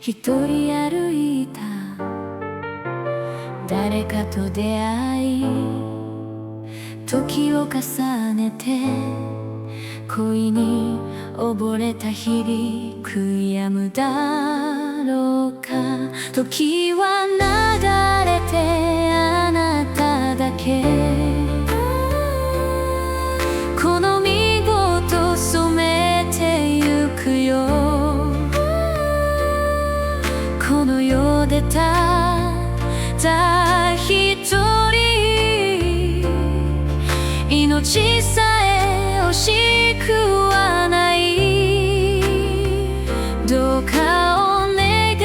一人歩いた誰かと出会い、時を重ねて恋に溺れた日々、悔やむだろうか。時は流れてあなただけこの身ごと染めてゆくよ。この世でただ一人命さえ惜しくはない。どうかお願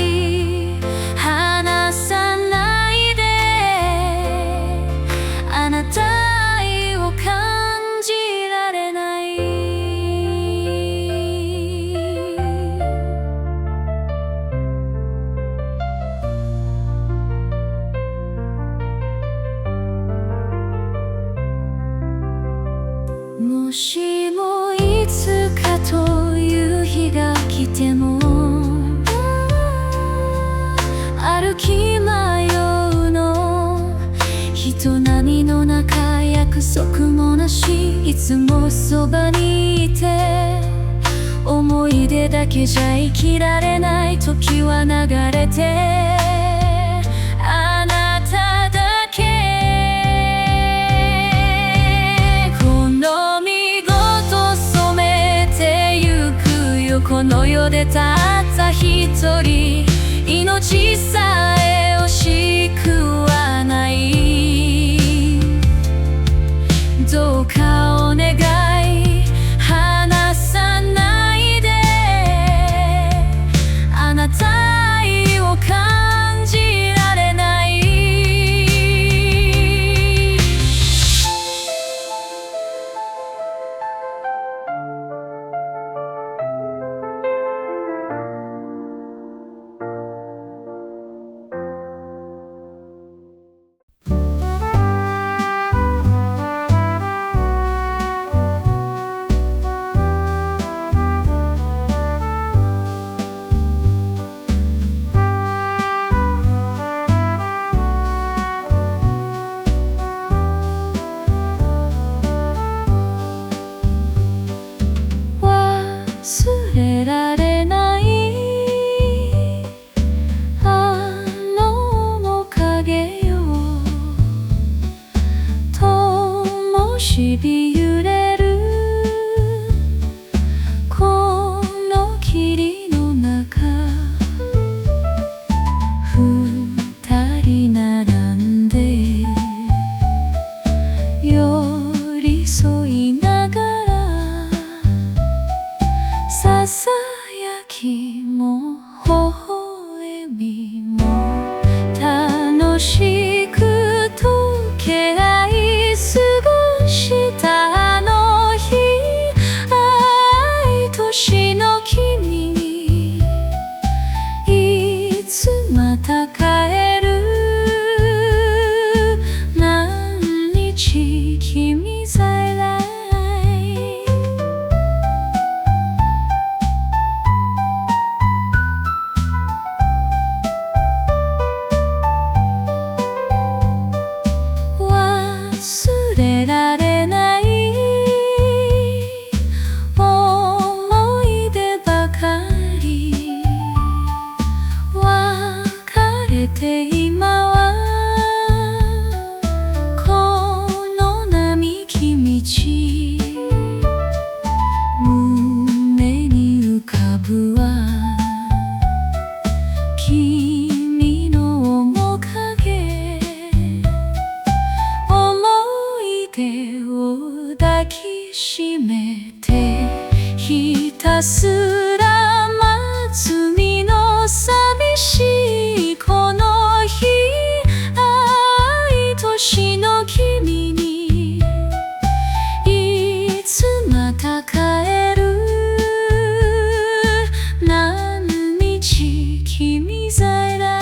い離さないで、あなた愛を感じられない。もしもいつかという日が来ても、歩き迷うの人波の中、約束もなし、いつもそばにいて、思い出だけじゃ生きられない。時は流れてあなただけこの身ごと染めてゆくよ。この世でたった一人命さえ惜しくはない。どうかお願い離さないで、あなた愛を感じられない。忘れられないあの面影よ。灯火揺れるこの霧の中、二人並んで寄り添いながら、ささやきも微笑みも楽しく溶け合い過ごしたあの日、愛としの君にいつまた帰る。何日君在来忘れられない思い出ばかり、別れて今はこの並木道、胸に浮かぶは君の面影、思い出を抱きしめてひたすら待つ身の寂しいこの日、愛としの君にいつまた帰る。何日君在来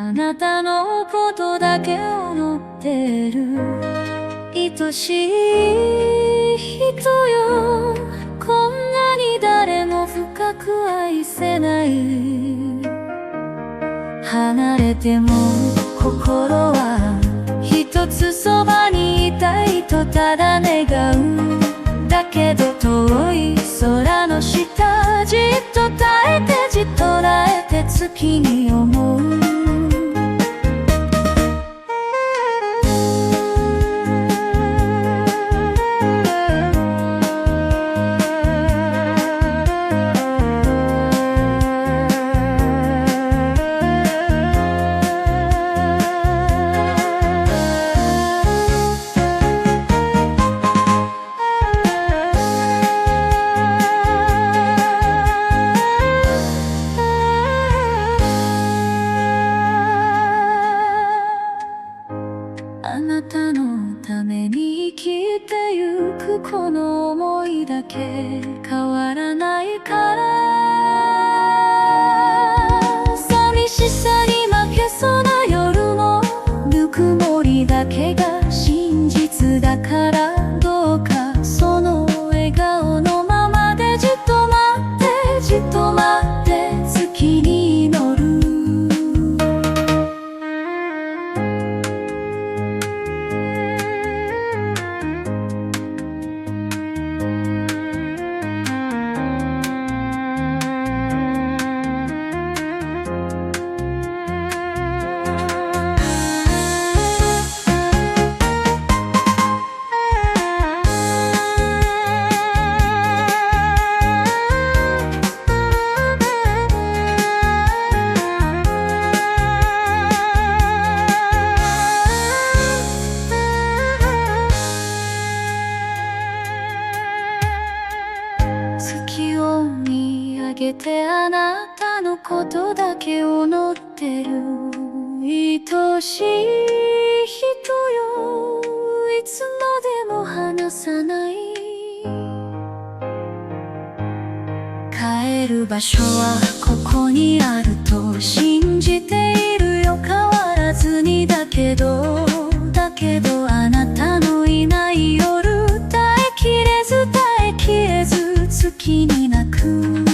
あなたのことだけを思ってる。愛しい人よ、こんなに誰も深く愛せない。離れても心は一つそばにいたいとただ願う。だけど遠い空の下、じっと耐えてじっと耐えて月に思う。あなたのために生きてゆくこの想いだけ変わらないから。寂しさに負けそうな夜もぬくもりだけが真実だから、どうかその笑顔のままでじっと待ってじっと待って月に祈る。月を見上げてあなたのことだけを祈ってる。愛しい人よ、いつまでも離さない。帰る場所はここにあると信じているよ、変わらずに。だけどあなたのいない夜、耐えきれず耐えきれず月に泣く。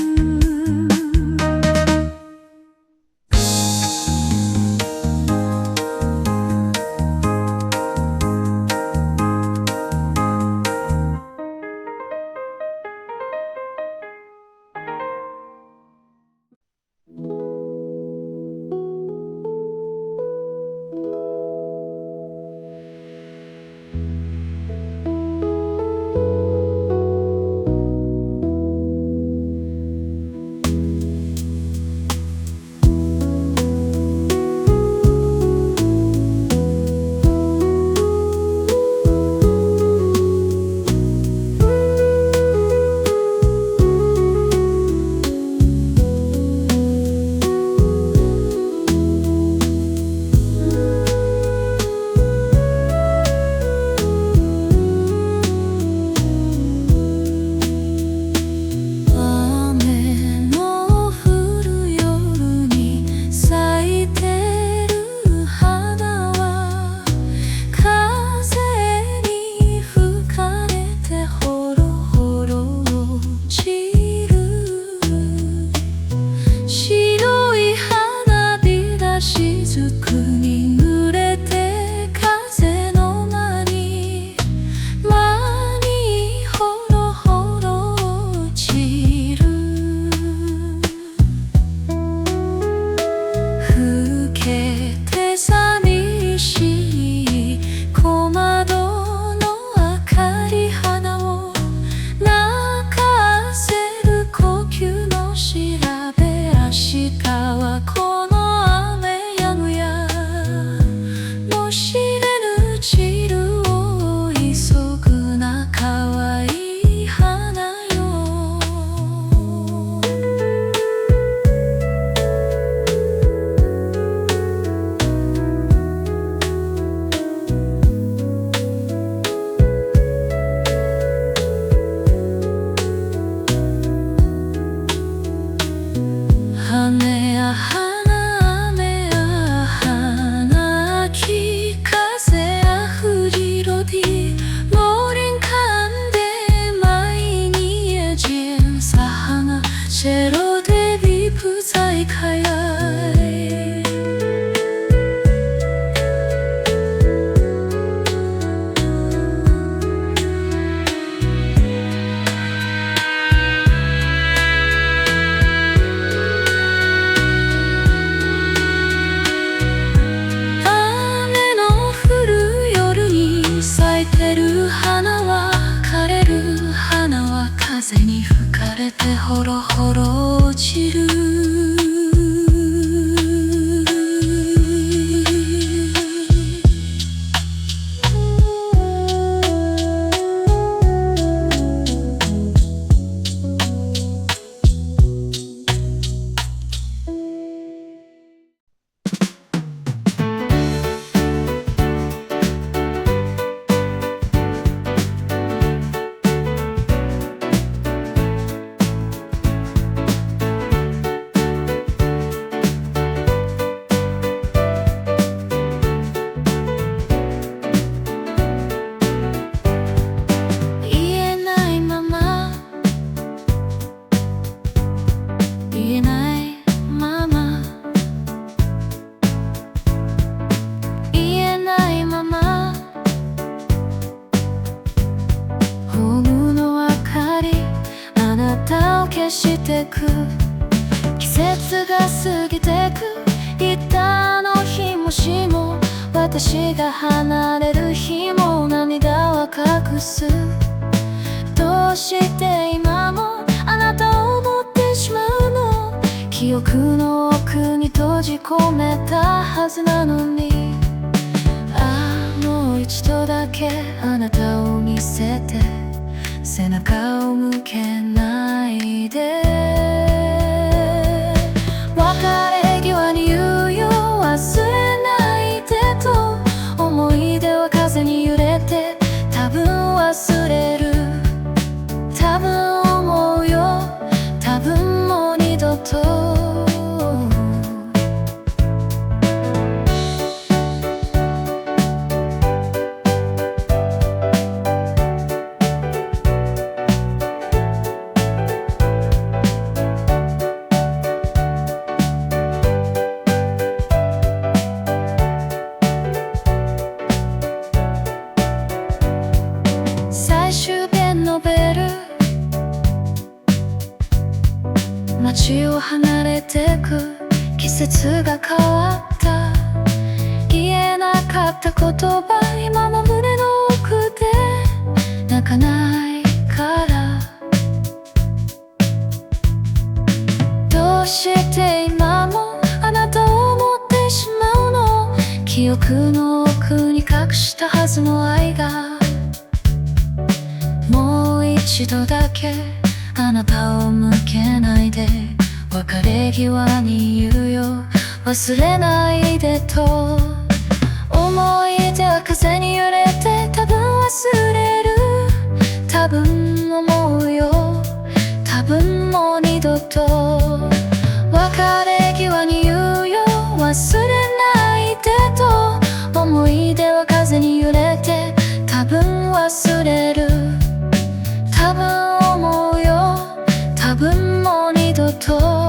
風に吹かれてほろほろ落ちる消してく季節が過ぎてくいったあの日もしも私が離れる日も涙は隠すどうして今もあなたを思ってしまうの記憶の奥に閉じ込めたはずなのにもう一度だけあなたを見せて背中を向けないで別れ際に言うよ忘れないでと思い出は風に揺れて多分忘れる多分思うよ多分もう二度と街を離れてく季節が変わった言えなかった言葉今も胸の奥で泣かないからどうして今もあなたを思ってしまうの記憶の奥に隠したはずの愛がもう一度だけあなたを向けないで別れ際に言うよ忘れないでと思い出は風に揺れて多分忘れる多分思うよ多分もう二度と別れ際に言うよ忘れないでと思い出は風に揺れて多分忘れる多分思うよ多分もう二度と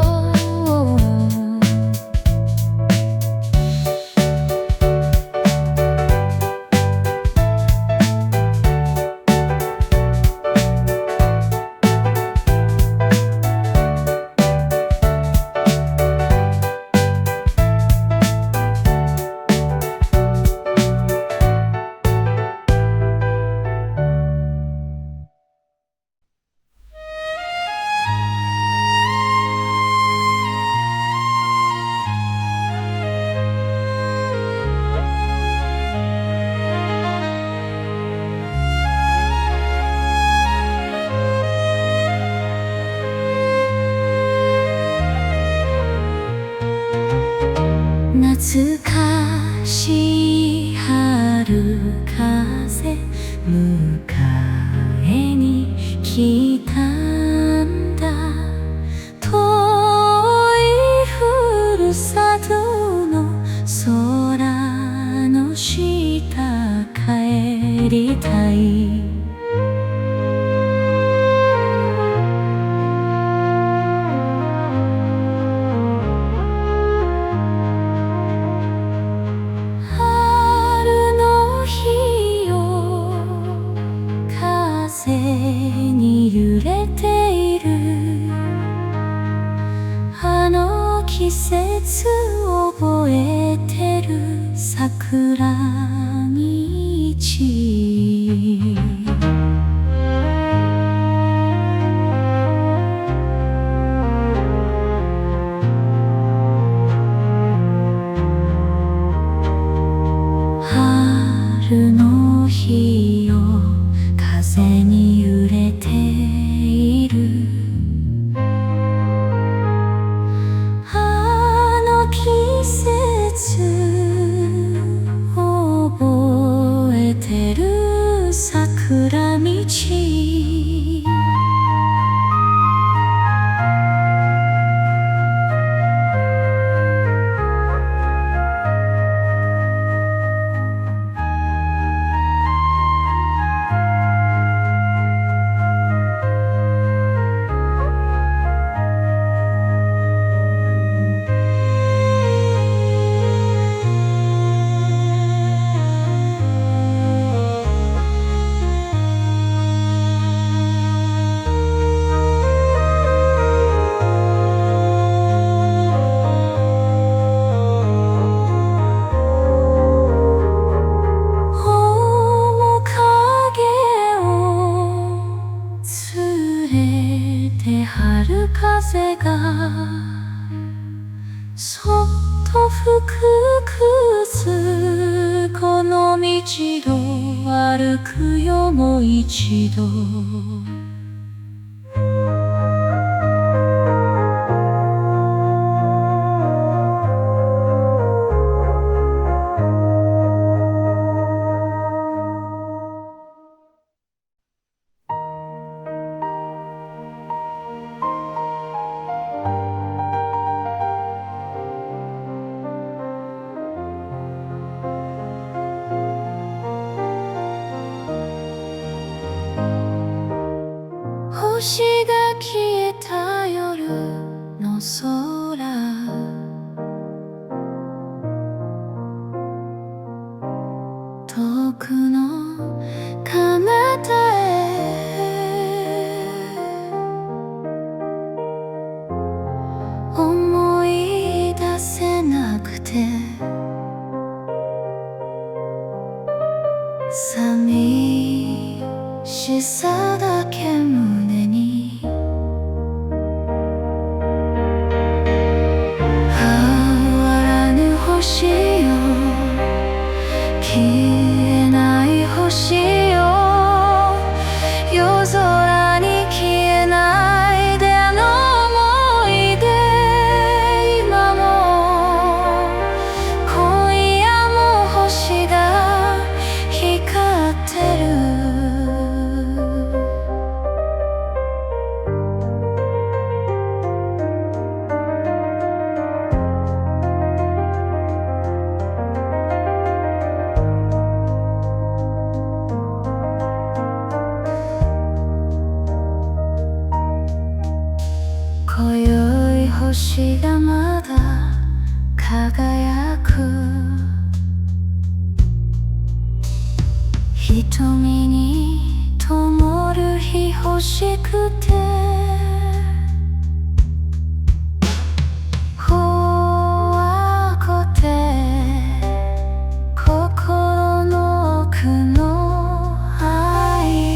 懐かしい春風迎えに来たんだ遠いふるさとの空の下帰りたい風に揺れているあの季節覚えてる桜道れて春風がそっと吹くこの道を歩くよもう一度星が消えた夜の空遠くの彼方へ思い出せなくて寂しさだけ胸に変わらぬ星よ消えない星よ夜空に消えないであの想い出今も今夜も星が光ってる今宵星がまだ輝く瞳に灯る日欲しくて怖くて心の奥の愛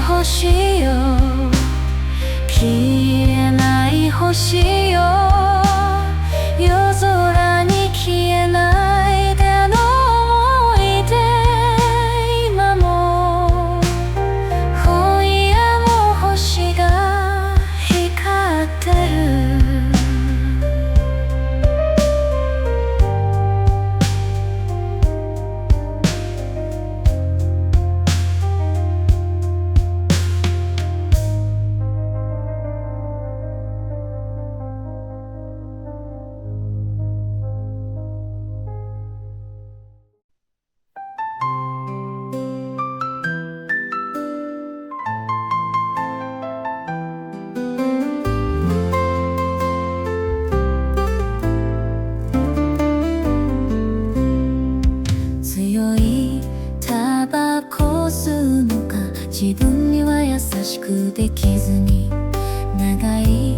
星よ消えない星よ夜空に消えないであの想い出今も今夜も星が光ってる強いタバコ吸うのか自分には優しくできずに長い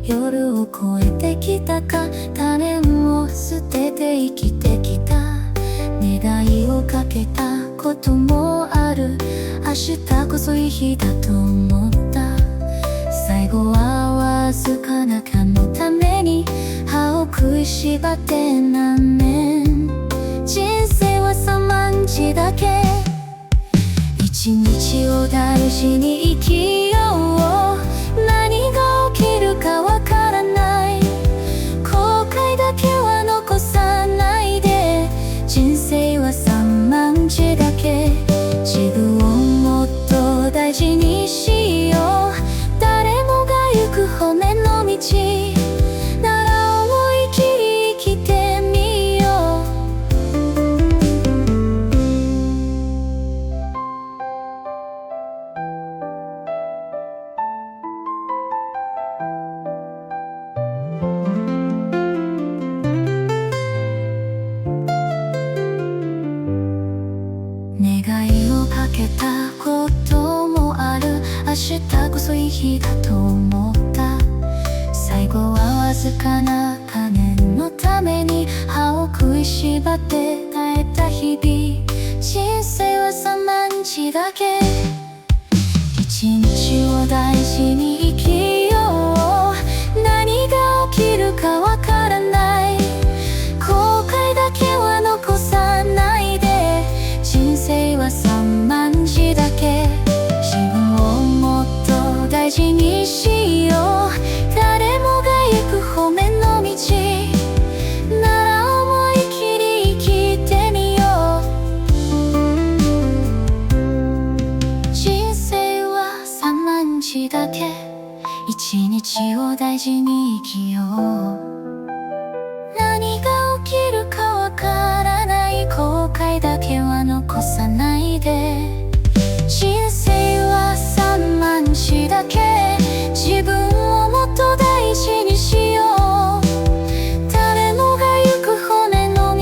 夜を越えてきたか種を捨てて生きてきた願いをかけたこともある明日こそいい日だと思った最後はわずかなかのために歯を食いしばって何年人生は3日だけ一日を大事に生きよう何が起きるかわからない後悔だけは残さないで人生は3日だけ自分をもっと大事にしよう誰もが行く骨の道なら思い切り生きてみよう願いをかけたこともある明日こそいい日だと思った最後はわずかな金のために歯を食いしばって耐えた日々人日だけ一日を大事に生きよう。何が起きるかわからない。後悔だけは残さないで。人生は三万字だけ。自分をもっと大事にしよう。誰もが行く方面の道なら思い切り生きてみよう。人生は三万字だけ。一日を大事に生きよう。何が起きるかわからない。後悔だけは残さないで。人生は三万字だけ。自分をもっと大事にしよう。誰もが行く方面の道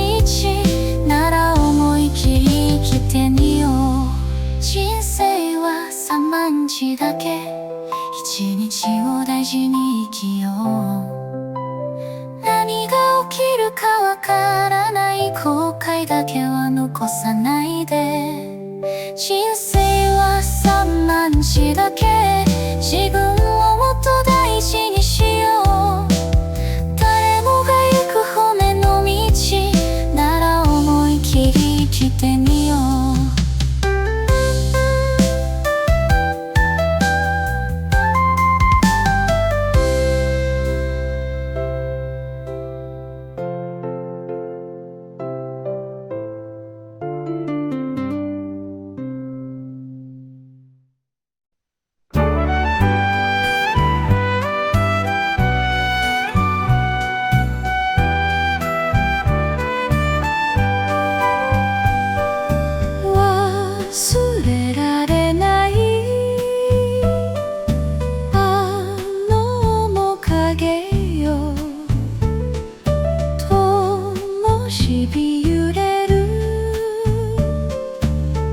なら思い切り生きてみよう。人生は三万字だけ。一日を大事に生きよう。何が起きるかわからない。後悔だけは残さないで。人生は三万字だけ。自分をもっと大事にしよう。誰もが行く方面の道なら思い切り生きてみよう。忘れられないあの面影よ。灯火揺れる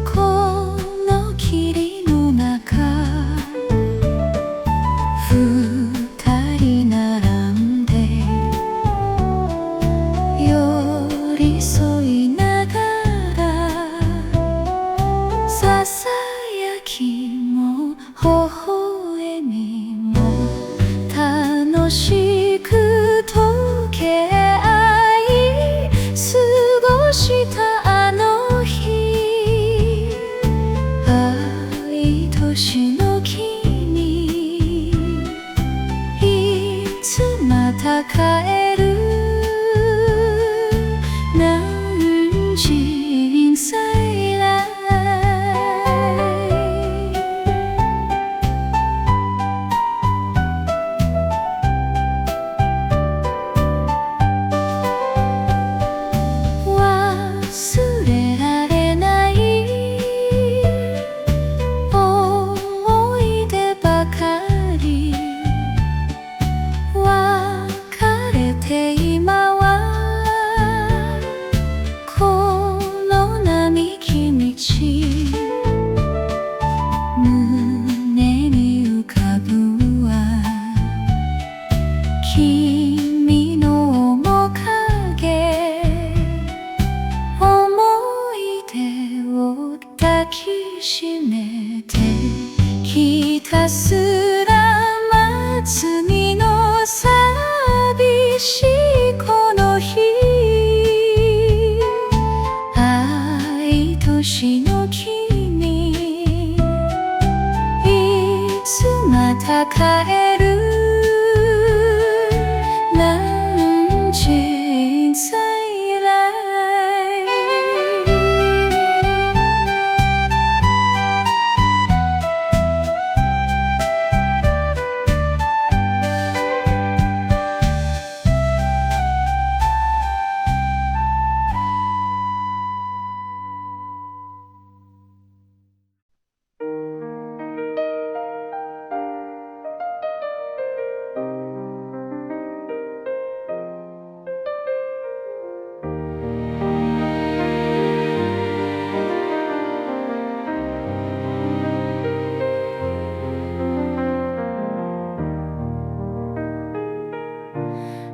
この霧の中。二人並んで寄り添いながらささやきも微笑みも楽しく溶け合い過ごしたあの日。愛しの君いつまた帰る。南京再来。忘れられない思い出ばかり。別れて今はこの並木道。胸に浮かぶは君の面影。思い出を抱きしめてひたすら待つにの寂しいこの日。愛しの君いつまた帰る。南京再来。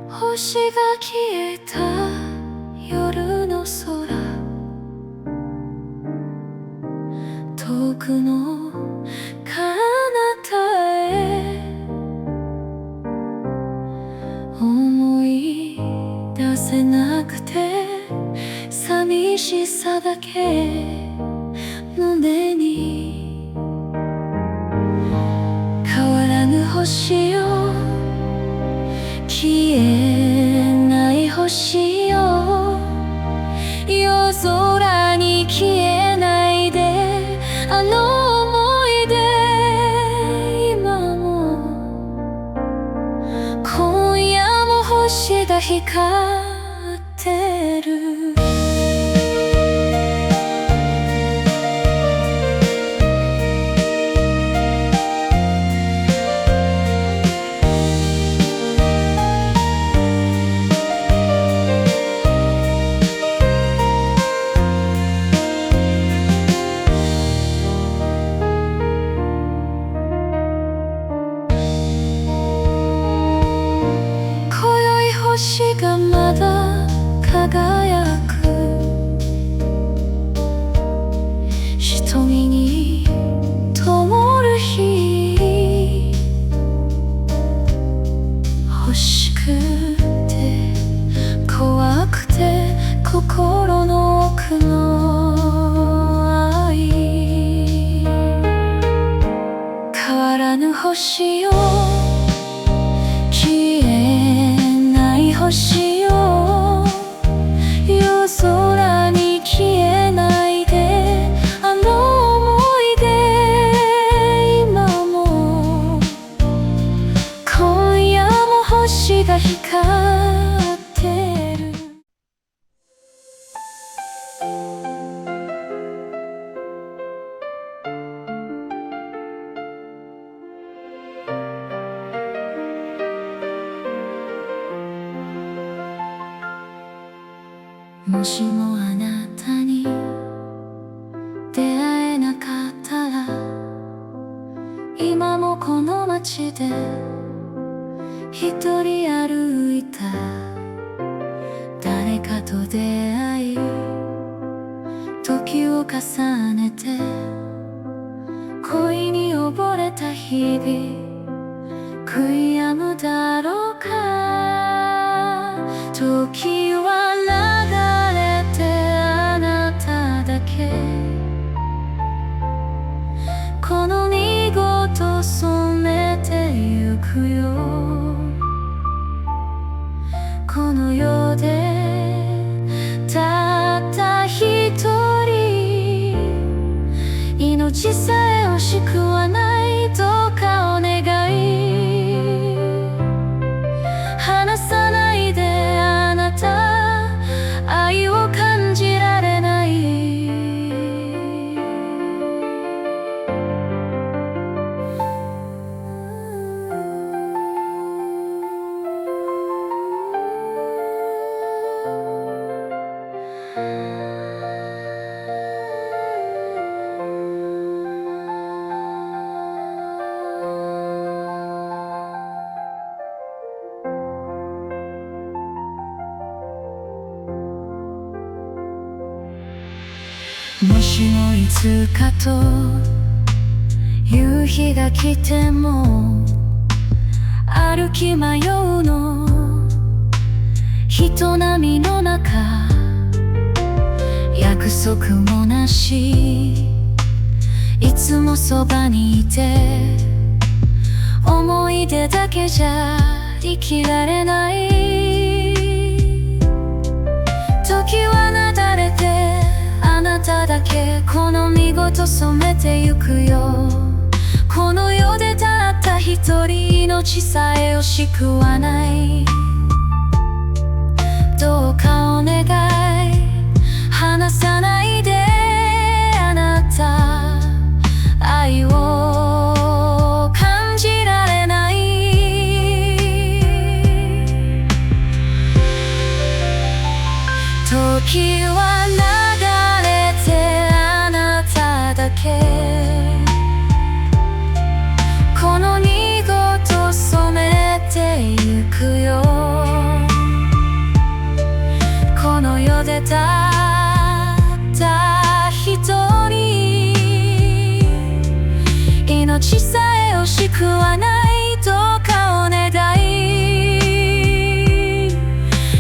星が消えた夜の空。遠くの彼方へ思い出せなくて寂しさだけ胸に変わらぬ星よ消えない星よ夜空に消えないであの想い出今も今夜も星が光ってる星がまだ輝く瞳に灯る日欲しくて怖くて心の奥の愛変わらぬ星よ星よ夜空に消えないであの想い出今も今夜も星が光ってるもしもあなたに出会えなかったら今もこの街で一人歩いた誰かと出会い時を重ねて恋に溺れた日々悔やむだろうか時は流れてあなただけこの濁と染めてゆくよこの世でたった一人命さえ惜しくはないどうかお願い離さないであなた愛を感じられないもしもいつかと夕日が来ても歩き迷うの人波の中約束もなしいつもそばにいて思い出だけじゃ生きられない時はなだれてあなただけこの見事染めてゆくよこの世でたった一人命さえ惜しくはないどうかお願い離さないであなた愛を感じられない時は流れてあなただけこの濁と染めてゆくよこの世で命さえ惜しくはないどうかお願い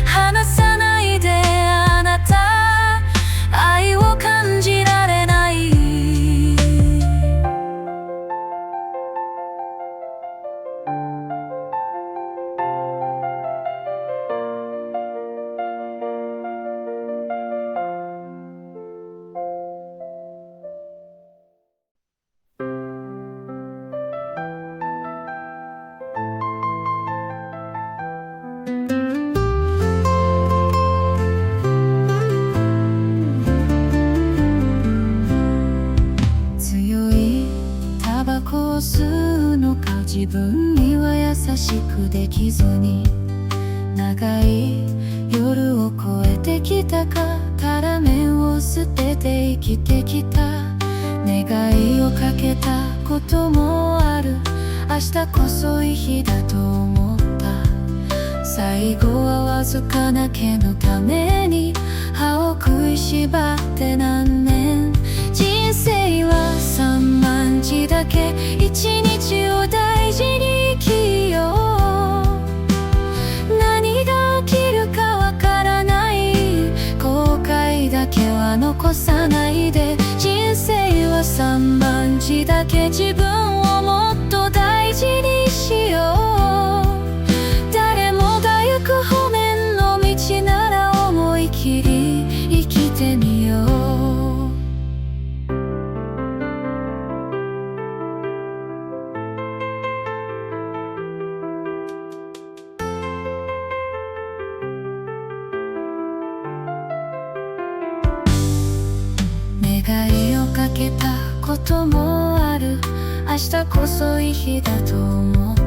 離さないであなた愛を感じられない強いタバコを吸うのか自分には優しくできずに長い夜を越えてきたかから面を捨てて生きてきた願いをかけたこともある明日こそいい日だと思った最後はわずかな毛のために歯を食いしばって何年人生は三万字だけ一日を大事に生きよう何が起きるかわからない後悔だけは残さないで人生は三万字だけ自分をもっと大事にしよう誰もが行く方面の道なら思い切り生きてみよう願いをかけたこともある明日こそいい日だと思った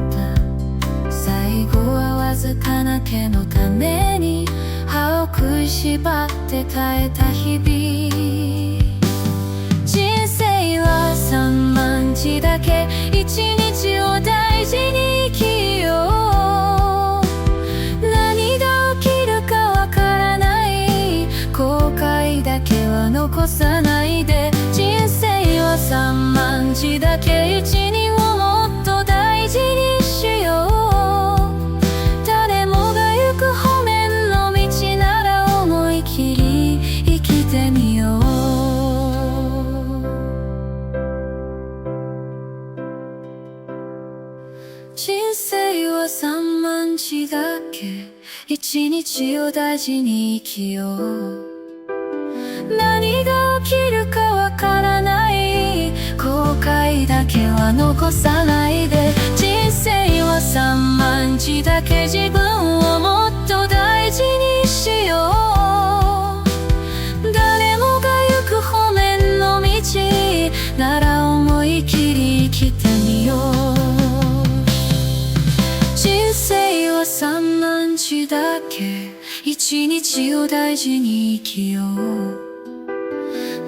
最後はわずかな毛のために歯を食いしばって耐えた日々人生は三万字だけ一日を大事に生きよう何が起きるかわからない後悔だけは残さないで人生は三万字だけ一日をもっと大事にしよう誰もが行く方面の道なら思い切り生きてみよう人生は三万字だけ一日を大事に生きよう何が起きるかわからない後悔だけは残さないで人生は三万字だけ自分をもっと大事にしよう誰もが行く方面の道なら思い切り生きてみよう人生は三万字だけ一日を大事に生きよう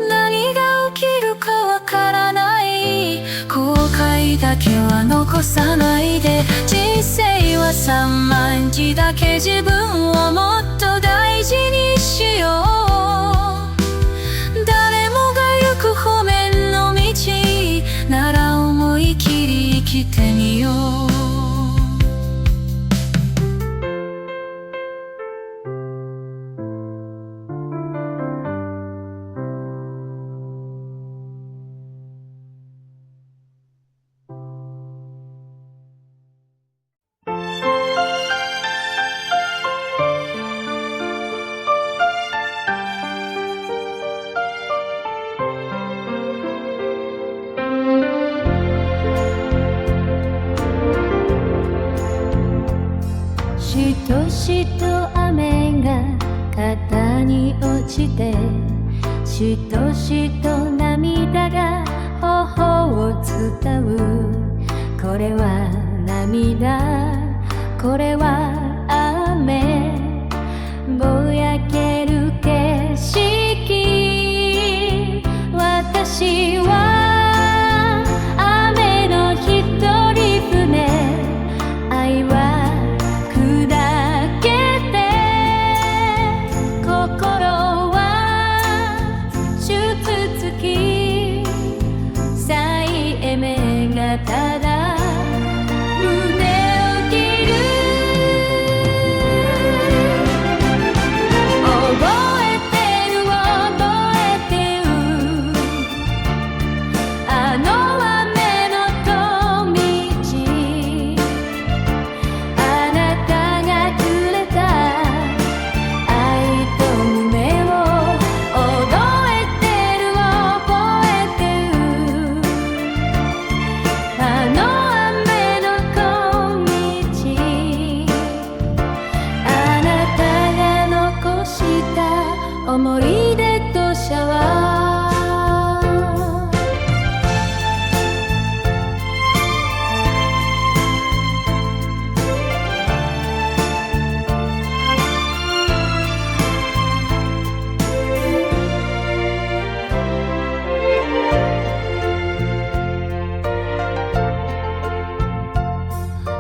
何が起きるかわからない後悔だけは残さないで人生は三万字だけ自分をもっと大事にしよう誰もが行く方面の道なら思い切り生きてみようしとしと雨が肩に落ちてしとしと涙が頬を伝うこれは涙これは雨ぼやける景色私は雨の一人船愛はがなたが胸を切る覚えてる覚えてるあの雨の小道あなたがくれた愛と夢を覚えてる覚えてるあの雨の小道あなたが残した思い出とシャワー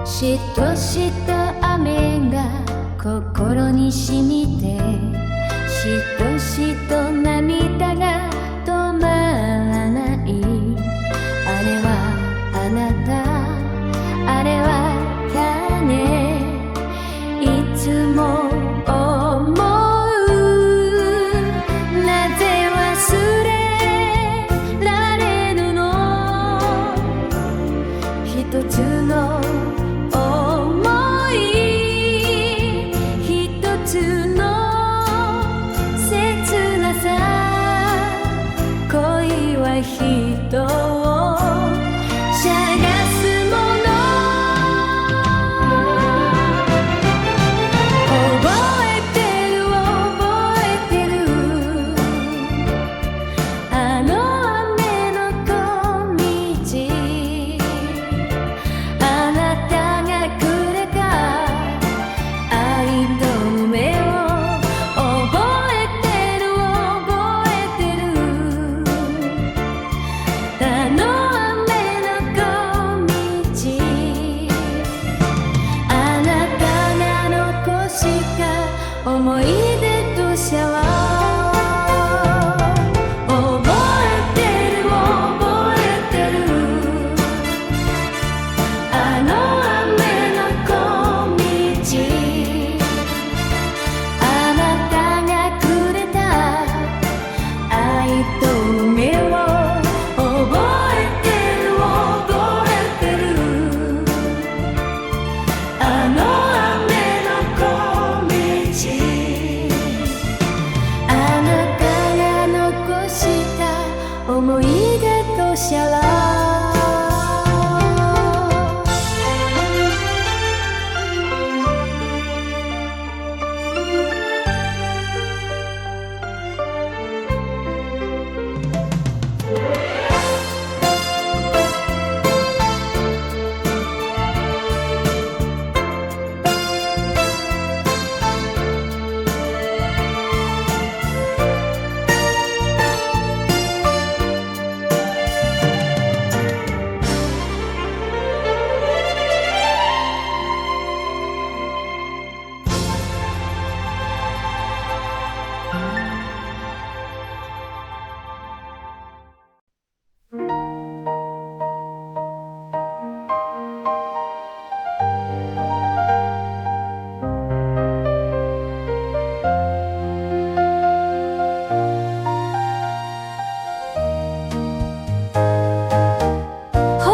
しとした雨が心に染みてしとしと涙が止まらないあれはあなたあれは種いつも思うなぜ忘れられるの一つの想い一つの切なさ恋は人を探すもの覚えてる覚えてるあの雨の小道あなたがくれた愛と夢を覚えてる覚えてるあの雨の小道あなたが残した思い出とシャワー覚えてる覚えてるあの雨の小道あなたがくれた愛と夢を覚えてる覚えてるあの雨の小道あなたが残した思い出とシャワー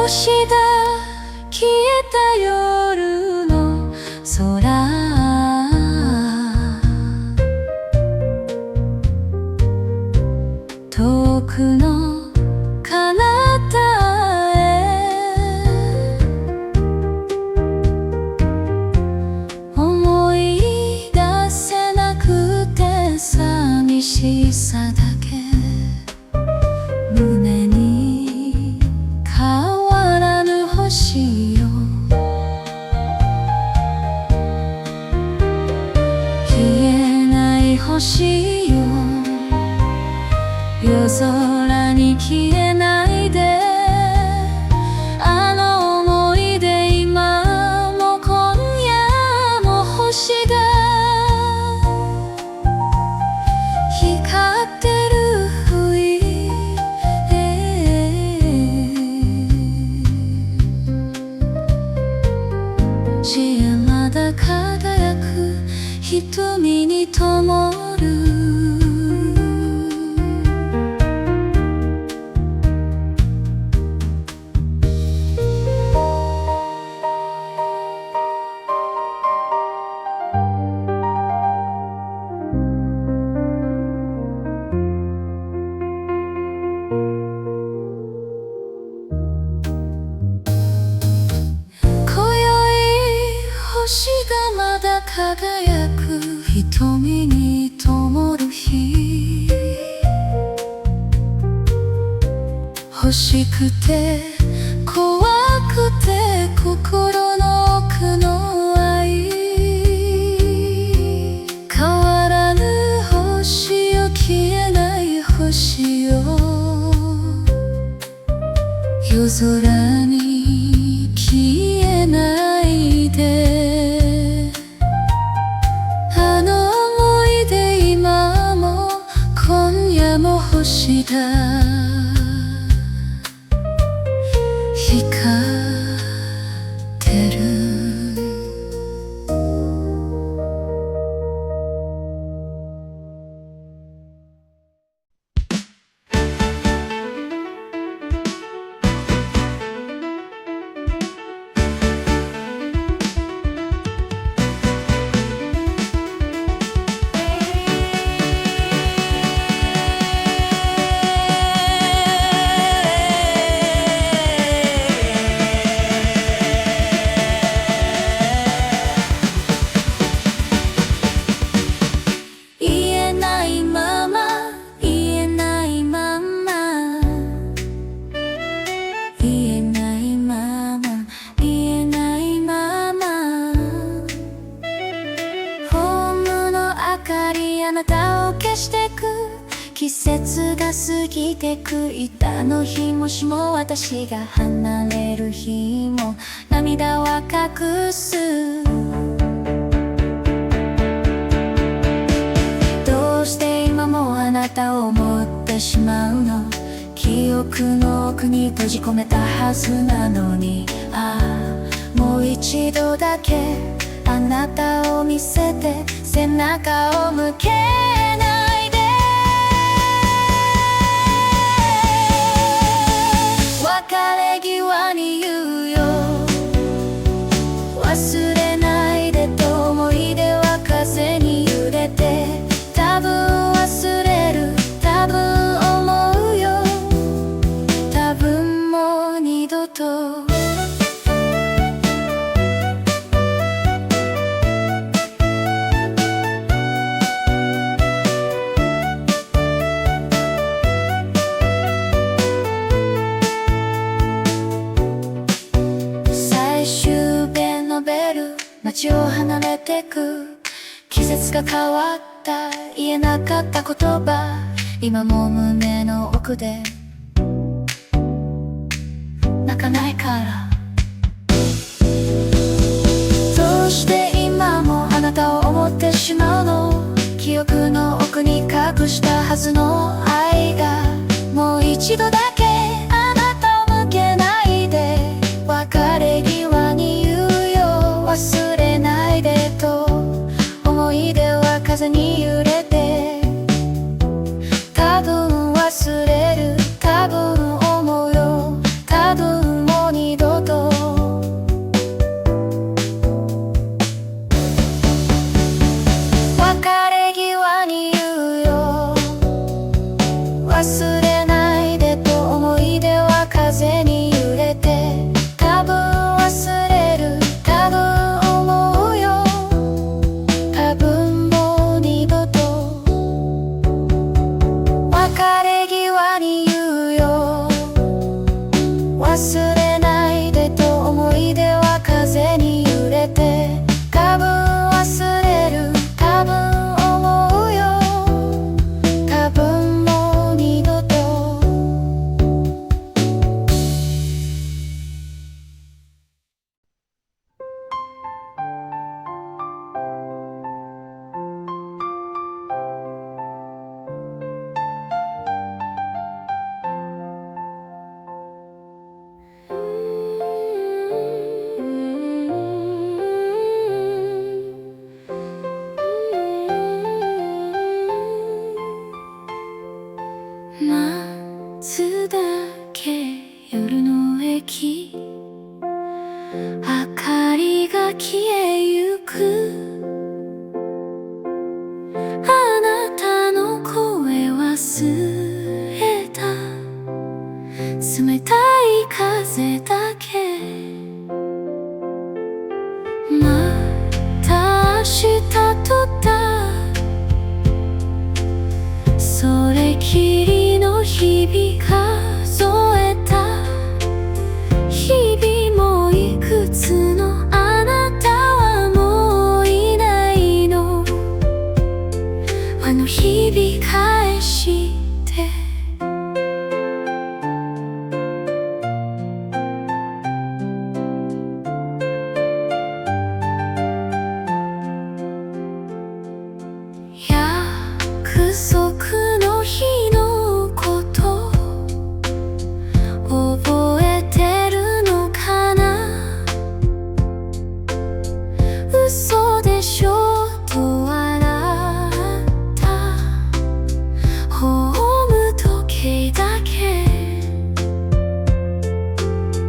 星が消えた夜の空遠くの彼方へ思い出せなくて寂しさだけ胸に変わらぬ星よ瞳に灯る星がまだ輝く瞳に灯る日欲しくて怖くて心の奥の愛変わらぬ星よ消えない星よ夜空に消えないで星だ光ってるあなたを消してく季節が過ぎてく板の日もしも私が離れる日も涙は隠すどうして今もあなたを思ってしまうの記憶の奥に閉じ込めたはずなのにもう一度だけあなたを見せて背中を向けないで別れ際に言うよ忘れないでと思い出は風に揺れて多分忘れる多分思うよ多分もう二度と街を離れてく季節が変わった言えなかった言葉今も胸の奥で泣かないからどうして今もあなたを思ってしまうの記憶の奥に隠したはずの愛がもう一度だけあなたを向けないで別れ際に言うよ忘れないでと思い出は風に揺れて多分忘れる多分思うよ多分もう二度と別れ際に言うよ忘れないでと思い出は風に揺れて多分忘れる多分忘れないでと思い出は風に揺れて多分忘れる多分思うよ多分もう二度と夜の駅、明かりが消えゆく。あなたの声忘れた。冷たい風だけ。また明日とだ。それきりの日々数えた。日々もいくつのあなたはもういないの。あの日々返して。約束の日のこと覚えてるのかな。嘘でしょと笑ったホーム時計だけ。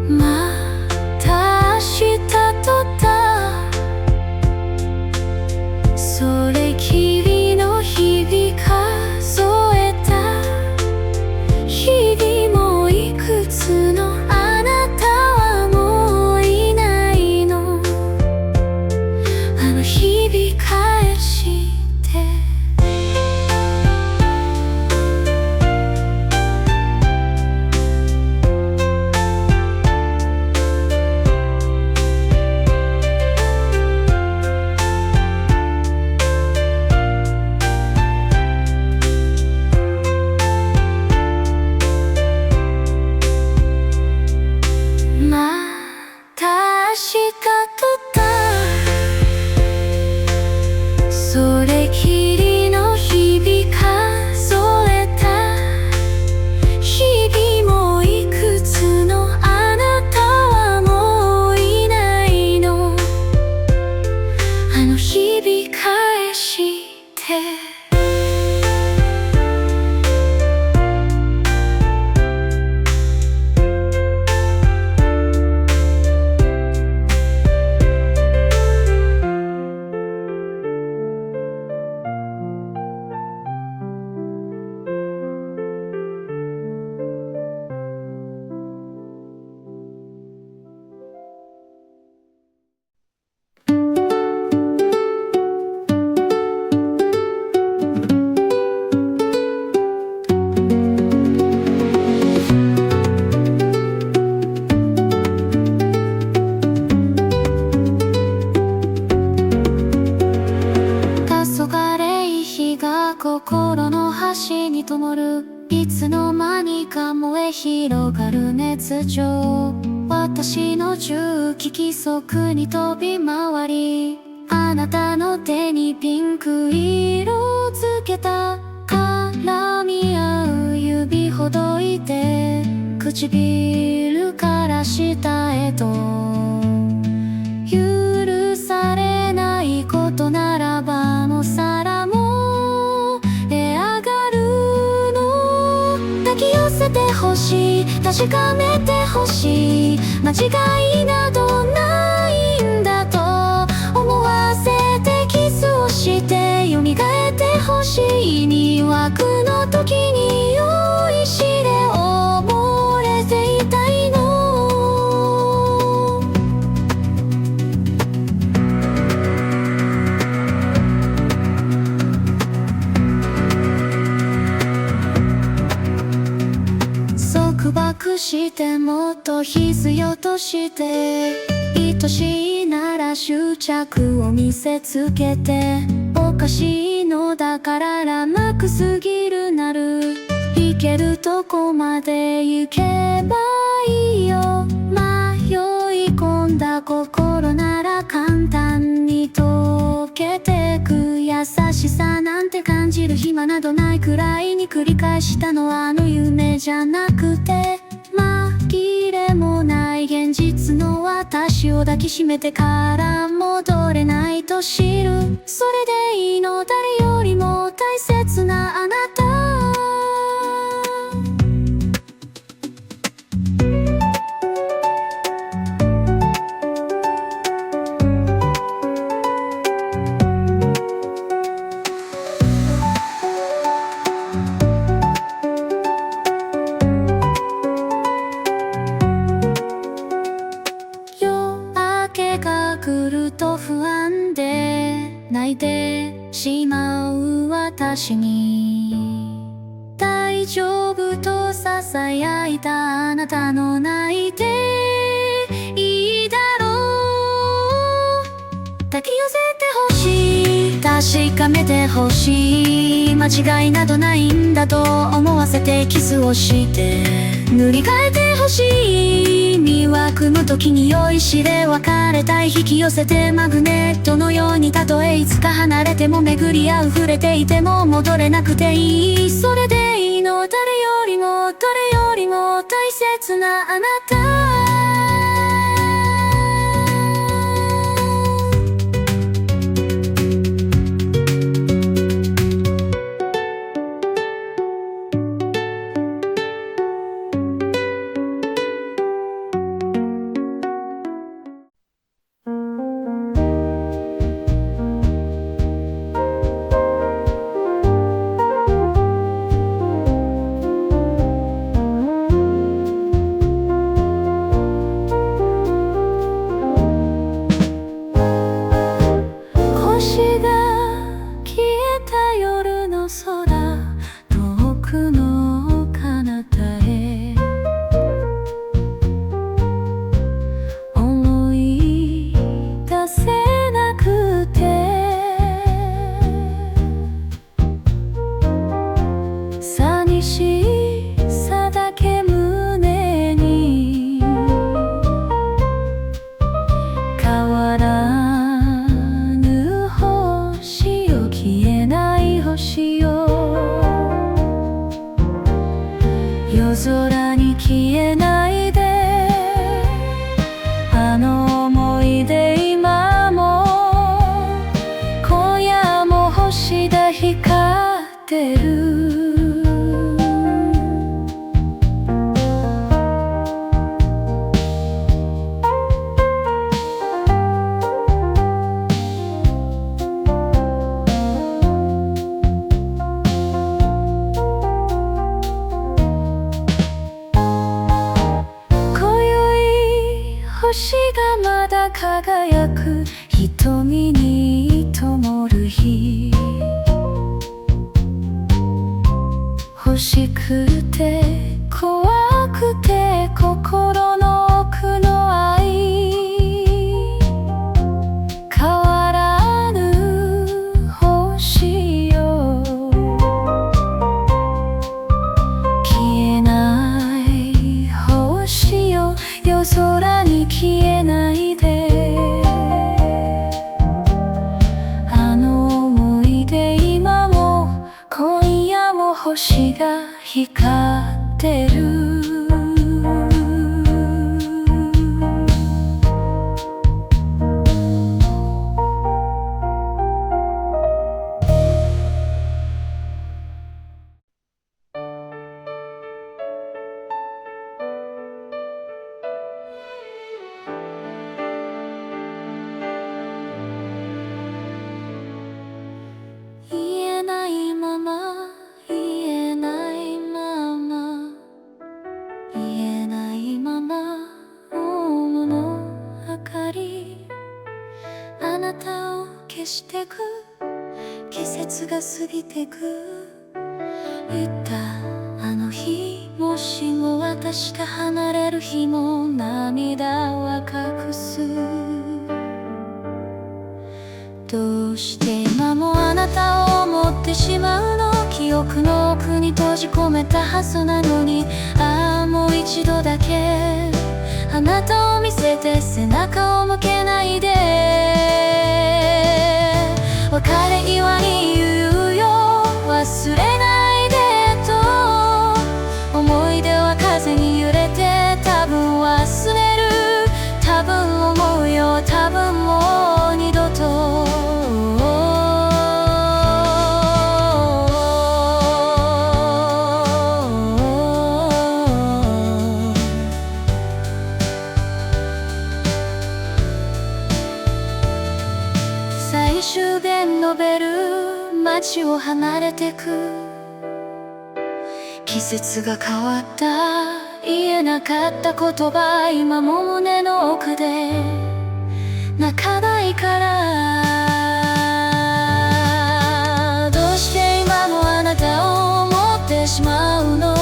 また明日とだ。それきりの日々数えた。日々もいくつのあなたはもういないの。あの日々返して。また明日とだ。それきりの日々数えた。日々もいくつのあなたはもういないの。あの日々返して。黄昏い日が心の端に灯る。いつの間にか燃え広がる熱情。私の重機規則に飛び回り、あなたの手にピンク色づけた。絡み合う指ほどいて、唇から下へと。許されないことならばも皿も上がるの。抱き寄せてほしい、確かめてほしい。間違いなどないんだと思わせてキスをして蘇ってほしい。魅惑の時に酔いしれ溺れていたいの。束縛してもっと必要として、愛しいなら執着を見せつけて。おかしいのだかららなくすぎるなる。行けるとこまで行けばいいよ。迷い込んだ心なら簡単に溶けてく。優しさなんて感じる暇などないくらいに繰り返したのはあの夢じゃなくて、紛れもない現実の私を抱きしめてから戻れないと知る。それでいいの、誰よりも大切なあなた。くると不安で泣いてしまう私に大丈夫と囁いたあなたの泣いていいだろう。抱き寄せてほしい、確かめてほしい、間違いなどないんだと思わせてキスをして塗り替えてほしい。身は組む時に酔いしれ別れたい、引き寄せてマグネットのように、たとえいつか離れても巡り合う、触れていても戻れなくていい、それでいいの。誰よりも誰よりも大切なあなた。夜空に消えないで、あの想い出今も今夜も星が光ってる。星がまだ輝く、瞳に灯る日、欲しくて怖くて心の奥の愛、変わらぬ星よ、消えない星よ、夜空に消えないで、あの想い出今も今夜も星が光ってる。言えないまま言えないまま言えないまま、ホームの明かり、あなたを消してく、季節が過ぎてく。言ったあの日、もしも私が離れる日も涙は隠す。どうして今もあなたを思ってしまうの、記憶の奥に閉じ込めたはずなのに。ああもう一度だけあなたを見せて背中を向けないで、別れ際に言うよ、忘れないでと。思い出は風に揺れて多分忘れる、多分思うよ、多分もう二度と。最終電のベル、街を離れてく。季節が変わった、言えなかった言葉、今も胸の奥で泣かないから。どうして今もあなたを思ってしまうの。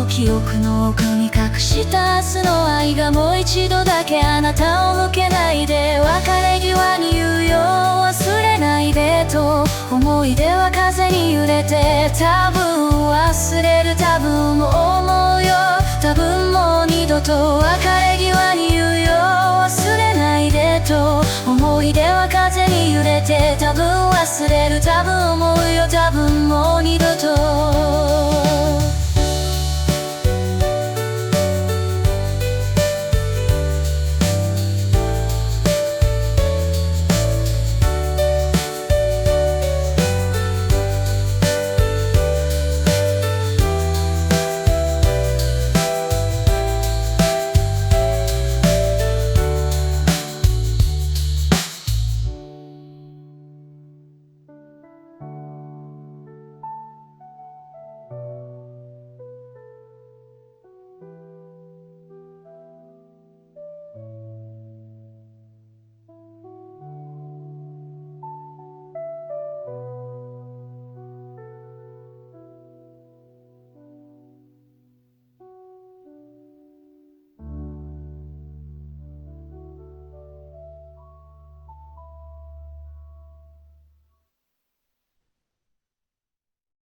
記憶の奥に隠した明日の愛がもう一度だけあなたを向けないで。別れ際に言うよ、忘れないでと。思い出は風に揺れて多分忘れる、多分もう思うよ、多分もう二度と。別れ際に言うよ、忘れないでと。思い出は風に揺れて多分忘れる、多分思うよ、多分もう二度と。